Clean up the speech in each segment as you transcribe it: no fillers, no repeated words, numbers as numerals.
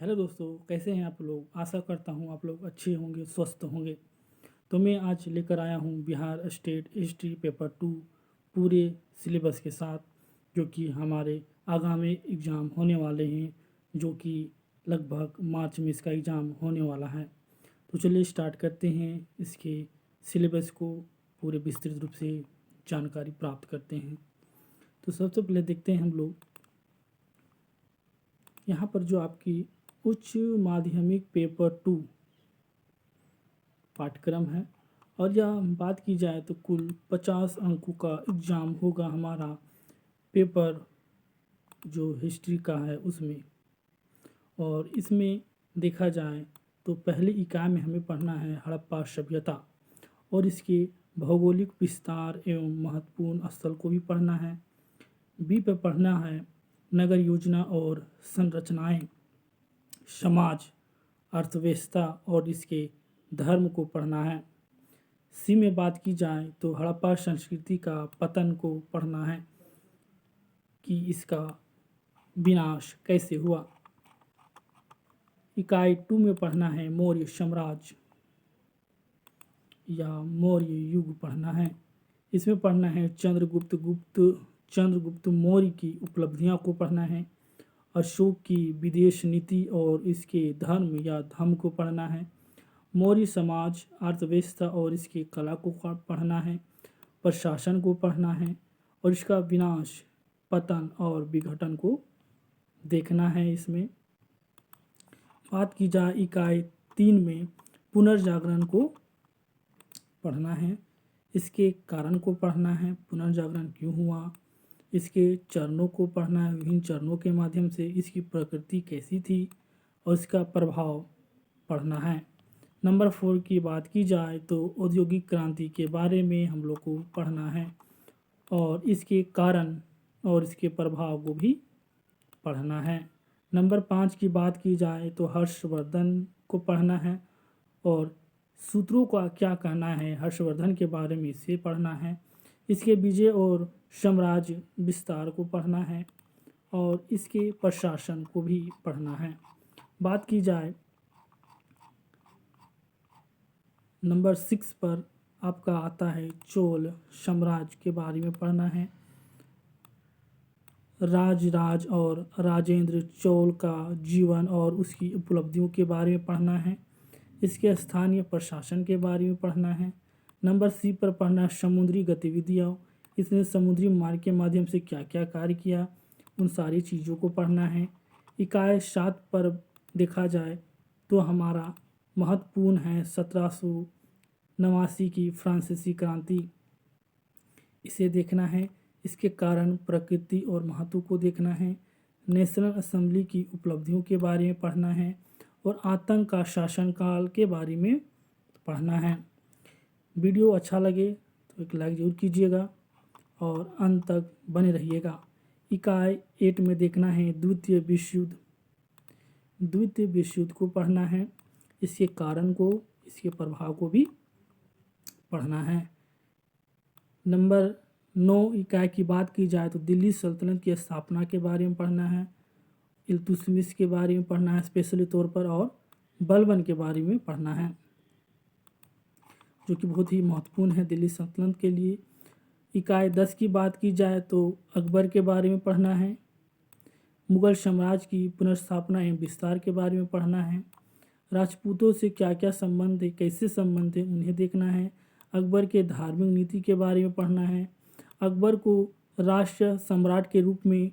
Hello दोस्तों, कैसे हैं आप लोग। आशा करता हूँ आप लोग अच्छे होंगे, स्वस्थ होंगे। तो मैं आज लेकर आया हूँ बिहार स्टेट हिस्ट्री पेपर 2 पूरे सिलेबस के साथ, जो कि हमारे आगामी एग्ज़ाम होने वाले हैं, जो कि लगभग मार्च में इसका एग्ज़ाम होने वाला है। तो चलिए स्टार्ट करते हैं, इसके सिलेबस को पूरे विस्तृत रूप से जानकारी प्राप्त करते हैं। तो सबसे पहले देखते हैं हम लोग यहाँ पर जो आपकी उच्च माध्यमिक पेपर 2 पाठ्यक्रम है। और यह बात की जाए तो कुल 50 अंकों का एग्ज़ाम होगा हमारा पेपर जो हिस्ट्री का है उसमें। और इसमें देखा जाए तो पहली इकाई में हमें पढ़ना है हड़प्पा सभ्यता और इसके भौगोलिक विस्तार एवं महत्वपूर्ण स्थल को भी पढ़ना है। बी पे पढ़ना है नगर योजना और संरचनाएं, समाज, अर्थव्यवस्था और इसके धर्म को पढ़ना है। सी में बात की जाए तो हड़प्पा संस्कृति का पतन को पढ़ना है कि इसका विनाश कैसे हुआ। इकाई 2 में पढ़ना है मौर्य साम्राज्य या मौर्य युग पढ़ना है। इसमें पढ़ना है चंद्रगुप्त मौर्य की उपलब्धियों को पढ़ना है। अशोक की विदेश नीति और इसके धर्म या धर्म को पढ़ना है। मौर्य समाज, अर्थव्यवस्था और इसकी कला को पढ़ना है। प्रशासन को पढ़ना है और इसका विनाश, पतन और विघटन को देखना है। इसमें बात की जाए इकाई 3 में पुनर्जागरण को पढ़ना है। इसके कारण को पढ़ना है, पुनर्जागरण क्यों हुआ, इसके चरणों को पढ़ना है, विभिन्न चरणों के माध्यम से इसकी प्रकृति कैसी थी और इसका प्रभाव पढ़ना है। नंबर 4 की बात की जाए तो औद्योगिक क्रांति के बारे में हम लोग को पढ़ना है और इसके कारण और इसके प्रभाव को भी पढ़ना है। नंबर 5 की बात की जाए तो हर्षवर्धन को पढ़ना है और सूत्रों का क्या कहना है हर्षवर्धन के बारे में इसे पढ़ना है। इसके विजय और साम्राज्य विस्तार को पढ़ना है और इसके प्रशासन को भी पढ़ना है। बात की जाए नंबर 6 पर आपका आता है चोल साम्राज्य के बारे में पढ़ना है। राज और राजेंद्र चोल का जीवन और उसकी उपलब्धियों के बारे में पढ़ना है। इसके स्थानीय प्रशासन के बारे में पढ़ना है। नंबर सी पर पढ़ना है समुद्री गतिविधियाँ, इसने समुद्री मार्ग के माध्यम से क्या क्या कार्य किया, उन सारी चीज़ों को पढ़ना है। इकाई 7 पर देखा जाए तो हमारा महत्वपूर्ण है 1789 की फ्रांसीसी क्रांति, इसे देखना है। इसके कारण, प्रकृति और महत्व को देखना है। नेशनल असेंबली की उपलब्धियों के बारे में पढ़ना है और आतंक का शासनकाल के बारे में पढ़ना है। वीडियो अच्छा लगे तो एक लाइक जरूर कीजिएगा और अंत तक बने रहिएगा। इकाई 8 में देखना है द्वितीय विश्व युद्ध को पढ़ना है, इसके कारण को, इसके प्रभाव को भी पढ़ना है। नंबर 9 इकाई की बात की जाए तो दिल्ली सल्तनत की स्थापना के बारे में पढ़ना है, इल्तुतमिश के बारे में पढ़ना है स्पेशली तौर पर, और बलबन के बारे में पढ़ना है जो कि बहुत ही महत्वपूर्ण है दिल्ली सल्तनत के लिए। इकाई 10 की बात की जाए तो अकबर के बारे में पढ़ना है। मुगल साम्राज्य की पुनर्स्थापना एवं विस्तार के बारे में पढ़ना है। राजपूतों से क्या क्या संबंध है, कैसे संबंध है, उन्हें देखना है। अकबर के धार्मिक नीति के बारे में पढ़ना है। अकबर को राष्ट्र सम्राट के रूप में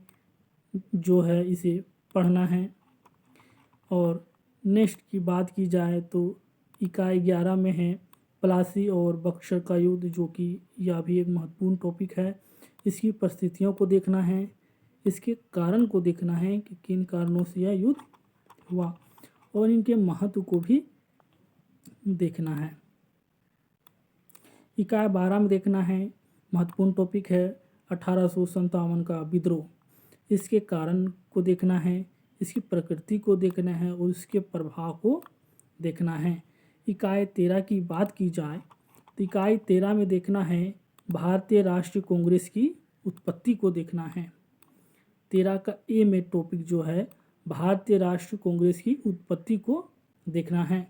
जो है इसे पढ़ना है। और नेक्स्ट की बात की जाए तो इकाई 11 में है प्लासी और बक्सर का युद्ध, जो कि यह भी एक महत्वपूर्ण टॉपिक है। इसकी परिस्थितियों को देखना है, इसके कारण को देखना है कि किन कारणों से यह युद्ध हुआ और इनके महत्व को भी देखना है। इकाई 12 में देखना है महत्वपूर्ण टॉपिक है 1857 का विद्रोह, इसके कारण को देखना है, इसकी प्रकृति को देखना है और उसके प्रभाव को देखना है। इकाई 13 की बात की जाए तो इकाई 13 में देखना है भारतीय राष्ट्रीय कांग्रेस की उत्पत्ति को देखना है। 13 का ए में टॉपिक जो है भारतीय राष्ट्रीय कांग्रेस की उत्पत्ति को देखना है।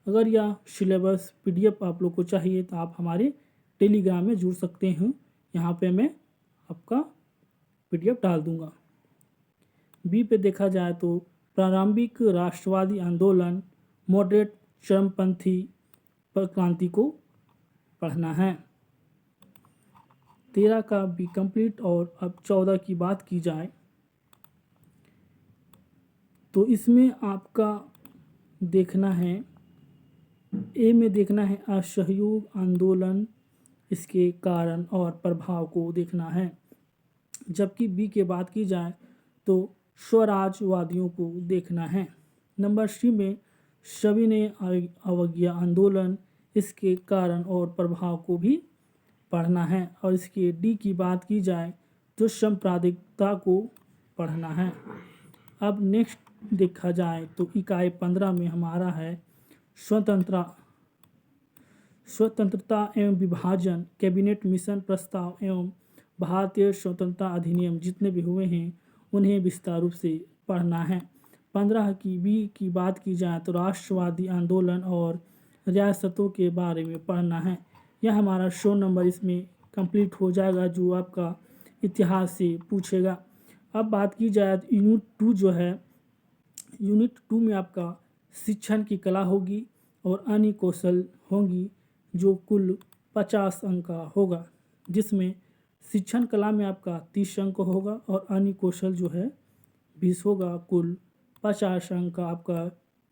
अगर यह सिलेबस PDF आप लोग को चाहिए तो आप हमारे टेलीग्राम में जुड़ सकते हैं। यहाँ पे मैं आपका PDF डाल दूँगा। बी पे देखा जाए तो प्रारंभिक राष्ट्रवादी आंदोलन, मॉडरेट चरमपंथी पर क्रांति को पढ़ना है। 13 का बी कंप्लीट। और अब 14 की बात की जाए तो इसमें आपका देखना है, ए में देखना है असहयोग आंदोलन, इसके कारण और प्रभाव को देखना है। जबकि बी के बात की जाए तो स्वराजवादियों को देखना है। नंबर सी में सविनय अवज्ञा आंदोलन, इसके कारण और प्रभाव को भी पढ़ना है। और इसके डी की बात की जाए तो सांप्रदायिकता को पढ़ना है। अब नेक्स्ट देखा जाए तो इकाई 15 में हमारा है स्वतंत्रता एवं विभाजन, कैबिनेट मिशन प्रस्ताव एवं भारतीय स्वतंत्रता अधिनियम जितने भी हुए हैं उन्हें विस्तार रूप से पढ़ना है। 15 की बी की बात की जाए तो राष्ट्रवादी आंदोलन और रियासतों के बारे में पढ़ना है। यह हमारा 100 नंबर इसमें कंप्लीट हो जाएगा, जो आपका इतिहास से पूछेगा। अब बात की जाए तो यूनिट 2 जो है, यूनिट 2 में आपका शिक्षण की कला होगी और अन्य कौशल होंगी, जो कुल 50 अंक का होगा, जिसमें शिक्षण कला में आपका 30 अंक होगा और अन्य कौशल जो है 20 होगा। कुल 50 अंक का आपका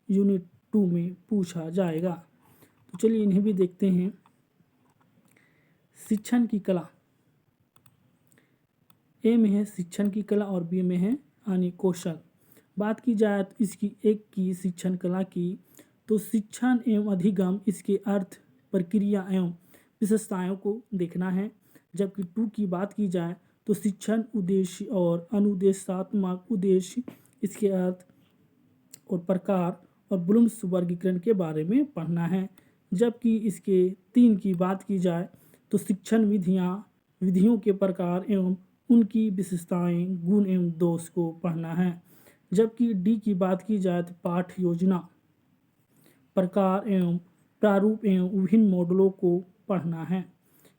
यूनिट 2 में पूछा जाएगा। तो चलिए इन्हें भी देखते हैं। शिक्षण की कला, ए में है शिक्षण की कला और बी में है अन्य कौशल। बात की जाए तो इसकी एक की शिक्षण कला की तो शिक्षण एवं अधिगम, इसके अर्थ, प्रक्रिया एवं विशेषताओं को देखना है। जबकि 2 की बात की जाए तो शिक्षण उद्देश्य और अनुदेशात्मक उद्देश्य, इसके अर्थ और प्रकार और ब्लूम्स वर्गीकरण के बारे में पढ़ना है। जबकि इसके 3 की बात की जाए तो शिक्षण विधियों के प्रकार एवं उनकी विशेषताएं, गुण एवं दोष को पढ़ना है। जबकि डी की बात की जाए तो पाठ योजना, प्रकार एवं प्रारूप एवं विभिन्न मॉडलों को पढ़ना है।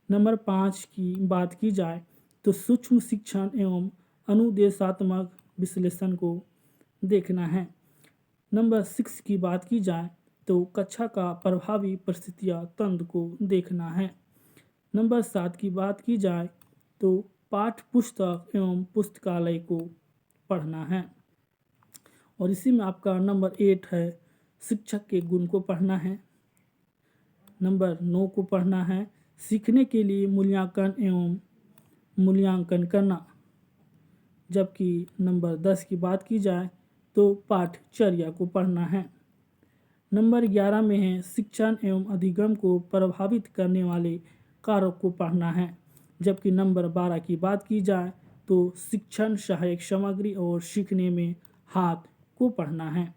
नंबर 5 की बात की जाए तो सूक्ष्म शिक्षण एवं अनुदेशात्मक विश्लेषण को देखना है। नंबर 6 की बात की जाए तो कक्षा का प्रभावी परिस्थितियाँ तंत्र को देखना है। नंबर 7 की बात की जाए तो पाठ्य पुस्तक एवं पुस्तकालय को पढ़ना है। और इसी में आपका नंबर 8 है शिक्षक के गुण को पढ़ना है। नंबर 9 को पढ़ना है सीखने के लिए मूल्यांकन करना। जबकि नंबर 10 की बात की जाए तो पाठचर्या को पढ़ना है। नंबर 11 में है शिक्षण एवं अधिगम को प्रभावित करने वाले कारक को पढ़ना है। जबकि नंबर 12 की बात की जाए तो शिक्षण सहायक सामग्री और सीखने में हाथ को पढ़ना है।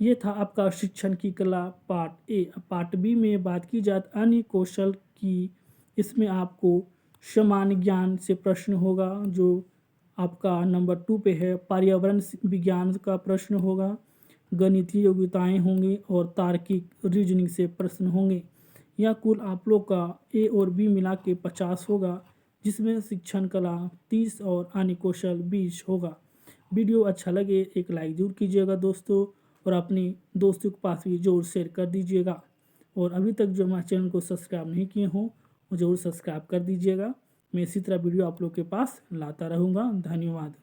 ये था आपका शिक्षण की कला पार्ट ए। पार्ट बी में बात की जाए अन्य कौशल की, इसमें आपको सामान्य ज्ञान से प्रश्न होगा, जो आपका नंबर 2 पे है। पर्यावरण विज्ञान का प्रश्न होगा, गणितीय योग्यताएं होंगी और तार्किक रीजनिंग से प्रश्न होंगे। यह कुल आप लोग का ए और बी मिला के 50 होगा, जिसमें शिक्षण कला 30 और अन्य कौशल 20 होगा। वीडियो अच्छा लगे एक लाइक जरूर कीजिएगा दोस्तों, और अपने दोस्तों के पास भी जरूर शेयर कर दीजिएगा। और अभी तक जो हमारे चैनल को सब्सक्राइब नहीं किए हों वो जरूर सब्सक्राइब कर दीजिएगा। मैं इसी तरह वीडियो आप लोग के पास लाता रहूँगा। धन्यवाद।